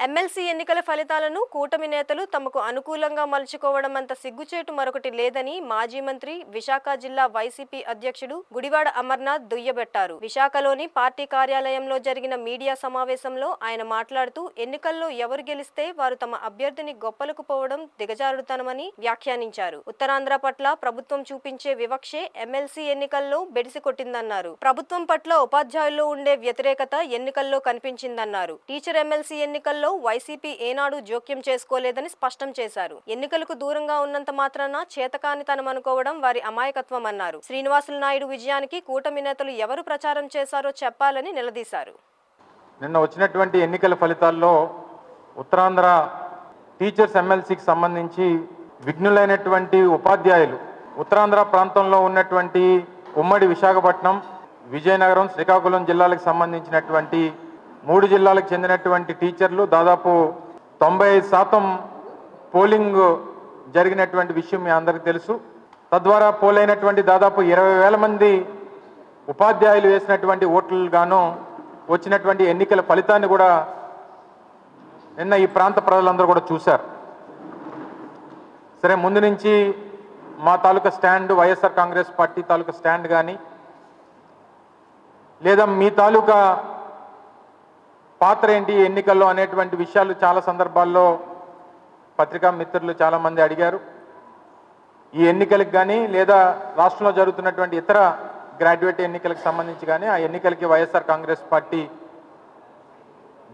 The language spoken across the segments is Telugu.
ఎమ్మెల్సీ ఎన్నికల ఫలితాలను కూటమి నేతలు తమకు అనుకూలంగా మలుచుకోవడం అంత సిగ్గుచేటు మరొకటి లేదని మాజీ మంత్రి విశాఖ జిల్లా వైసీపీ అధ్యక్షుడు గుడివాడ అమర్నాథ్ దుయ్యబట్టారు. విశాఖలోని పార్టీ కార్యాలయంలో జరిగిన మీడియా సమావేశంలో ఆయన మాట్లాడుతూ ఎన్నికల్లో ఎవరు గెలిస్తే వారు తమ అభ్యర్థిని గొప్పలకు పోవడం దిగజారుతనమని వ్యాఖ్యానించారు. ఉత్తరాంధ్ర పట్ల ప్రభుత్వం చూపించే వివక్షే ఎమ్మెల్సీ ఎన్నికల్లో బెడిసి కొట్టిందన్నారు. ప్రభుత్వం పట్ల ఉపాధ్యాయుల్లో ఉండే వ్యతిరేకత ఎన్నికల్లో కనిపించిందన్నారు. టీచర్ ఎమ్మెల్సీ ఎన్నికల్లో వైసీపీ ఏనాడు జోక్యం చేసుకోలేదని స్పష్టం చేశారు. ఎన్నికలకు దూరంగా ఉన్నంత మాత్రాన చేతకానితనం అనుకోవడం వారి అమాయకత్వం అన్నారు. శ్రీనివాసులు నాయుడు విజయానికి కూటమి నేతలు ఎవరు ప్రచారం చేశారో చెప్పాలని నిలదీశారు. నిన్న వచ్చినటువంటి ఎన్నికల ఫలితాల్లో ఉత్తరాంధ్ర టీచర్స్ ఎమ్మెల్సీకి సంబంధించి విఘ్నులైనటువంటి ఉపాధ్యాయులు ఉత్తరాంధ్ర ప్రాంతంలో ఉన్నటువంటి ఉమ్మడి విశాఖపట్నం, విజయనగరం, శ్రీకాకుళం జిల్లాలకు సంబంధించినటువంటి 3 జిల్లాలకు చెందినటువంటి టీచర్లు దాదాపు 95% పోలింగ్ జరిగినటువంటి విషయం మీ అందరికీ తెలుసు. తద్వారా పోలైనటువంటి దాదాపు 20,000 మంది ఉపాధ్యాయులు వేసినటువంటి ఓట్లకు గాను వచ్చినటువంటి ఎన్నికల ఫలితాన్ని కూడా నిన్న ఈ ప్రాంత ప్రజలందరూ కూడా చూశారు. సరే, ముందు నుంచి మా తాలూకా స్టాండ్, వైఎస్ఆర్ కాంగ్రెస్ పార్టీ తాలూకా స్టాండ్ కానీ లేదా మీ తాలూకా పాత్ర ఏంటి ఎన్నికల్లో అనేటువంటి విషయాలు చాలా సందర్భాల్లో పత్రికా మిత్రులు చాలామంది అడిగారు. ఈ ఎన్నికలకు కానీ లేదా రాష్ట్రంలో జరుగుతున్నటువంటి ఇతర గ్రాడ్యుయేట్ ఎన్నికలకు సంబంధించి కానీ ఆ ఎన్నికలకి వైఎస్ఆర్ కాంగ్రెస్ పార్టీ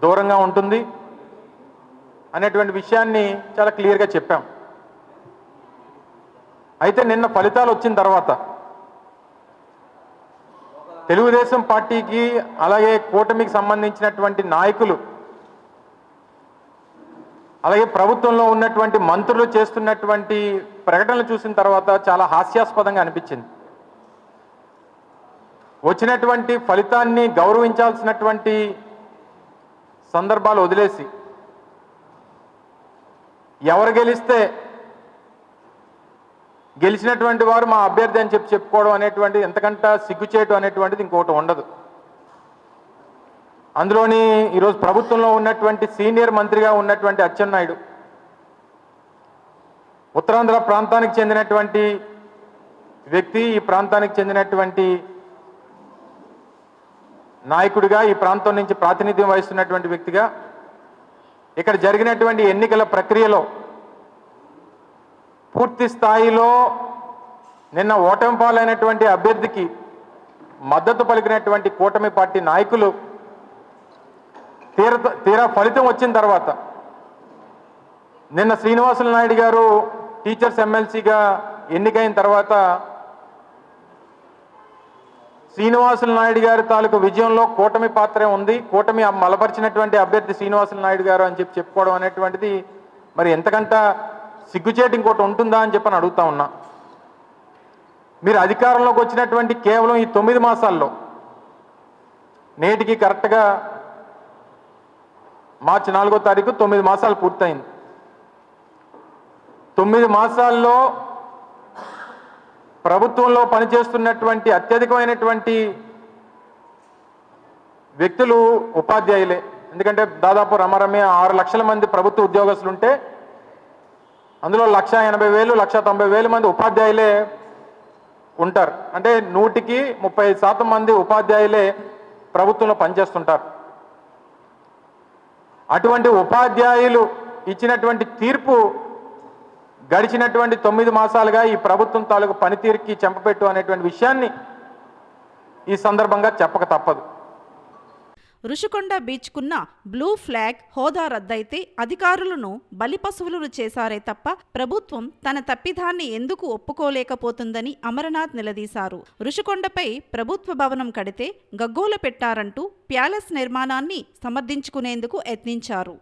దూరంగా ఉంటుంది అనేటువంటి విషయాన్ని చాలా క్లియర్గా చెప్పాం. అయితే నిన్న ఫలితాలు వచ్చిన తర్వాత తెలుగుదేశం పార్టీకి అలాగే కూటమికి సంబంధించినటువంటి నాయకులు అలాగే ప్రభుత్వంలో ఉన్నటువంటి మంత్రులు చేస్తున్నటువంటి ప్రకటనలు చూసిన తర్వాత చాలా హాస్యాస్పదంగా అనిపించింది. వచ్చినటువంటి ఫలితాన్ని గౌరవించాల్సినటువంటి సందర్భాలు వదిలేసి ఎవరు గెలిస్తే గెలిచినటువంటి వారు మా అభ్యర్థి అని చెప్పుకోవడం అనేటువంటిది ఎంతకంటే సిగ్గుచేటు అనేటువంటిది ఇంకోటి ఉండదు. అందులోని ఈరోజు ప్రభుత్వంలో ఉన్నటువంటి సీనియర్ మంత్రిగా ఉన్నటువంటి అచ్చెన్నాయుడు ఉత్తరాంధ్ర ప్రాంతానికి చెందినటువంటి వ్యక్తి, ఈ ప్రాంతానికి చెందినటువంటి నాయకుడిగా, ఈ ప్రాంతం నుంచి ప్రాతినిధ్యం వహిస్తున్నటువంటి వ్యక్తిగా ఇక్కడ జరిగినటువంటి ఎన్నికల ప్రక్రియలో పూర్తి స్థాయిలో నిన్న ఓటమి పాలైనటువంటి అభ్యర్థికి మద్దతు పలికినటువంటి కూటమి పార్టీ నాయకులు తీరా ఫలితం వచ్చిన తర్వాత నిన్న శ్రీనివాసులు నాయుడు గారు టీచర్స్ ఎమ్మెల్సీగా ఎన్నికైన తర్వాత శ్రీనివాసులు నాయుడు గారి తాలూకు విజయంలో కూటమి పాత్రే ఉంది, కూటమి మలపరిచినటువంటి అభ్యర్థి శ్రీనివాసులు నాయుడు గారు అని చెప్పుకోవడం అనేటువంటిది మరి ఎంతకంటే సిగ్గుచేటు ఇంకోటి ఉంటుందా అని చెప్పని అడుగుతా ఉన్నా. మీరు అధికారంలోకి వచ్చినటువంటి కేవలం ఈ 9 మాసాల్లో నేటికి కరెక్ట్గా మార్చి 4వ తారీఖు 9 మాసాలు పూర్తయింది. 9 మాసాల్లో ప్రభుత్వంలో పనిచేస్తున్నటువంటి అత్యధికమైనటువంటి వ్యక్తులు ఉపాధ్యాయులే. ఎందుకంటే దాదాపు రమరమే 6 లక్షల మంది ప్రభుత్వ ఉద్యోగస్తులు ఉంటే అందులో 1,80,000, 1,90,000 మంది ఉపాధ్యాయులే ఉంటారు. అంటే 100కి 35% మంది ఉపాధ్యాయులే ప్రభుత్వంలో పనిచేస్తుంటారు. అటువంటి ఉపాధ్యాయులు ఇచ్చినటువంటి తీర్పు గడిచినటువంటి 9 మాసాలుగా ఈ ప్రభుత్వం తాలూకు పనితీరుకి చెంపపెట్టు అనేటువంటి విషయాన్ని ఈ సందర్భంగా చెప్పక తప్పదు. రుషికొండ బీచ్కున్న బ్లూ ఫ్లాగ్ హోదా రద్దయితే అధికారులను బలిపశువులను చేశారే తప్ప ప్రభుత్వం తన తప్పిదాన్ని ఎందుకు ఒప్పుకోలేకపోతుందని అమరనాథ్ నిలదీశారు. రుషికొండపై ప్రభుత్వ భవనం కడితే గగ్గోలు పెట్టారంటూ ప్యాలెస్ నిర్మాణాన్ని సమర్థించుకునేందుకు యత్నించారు.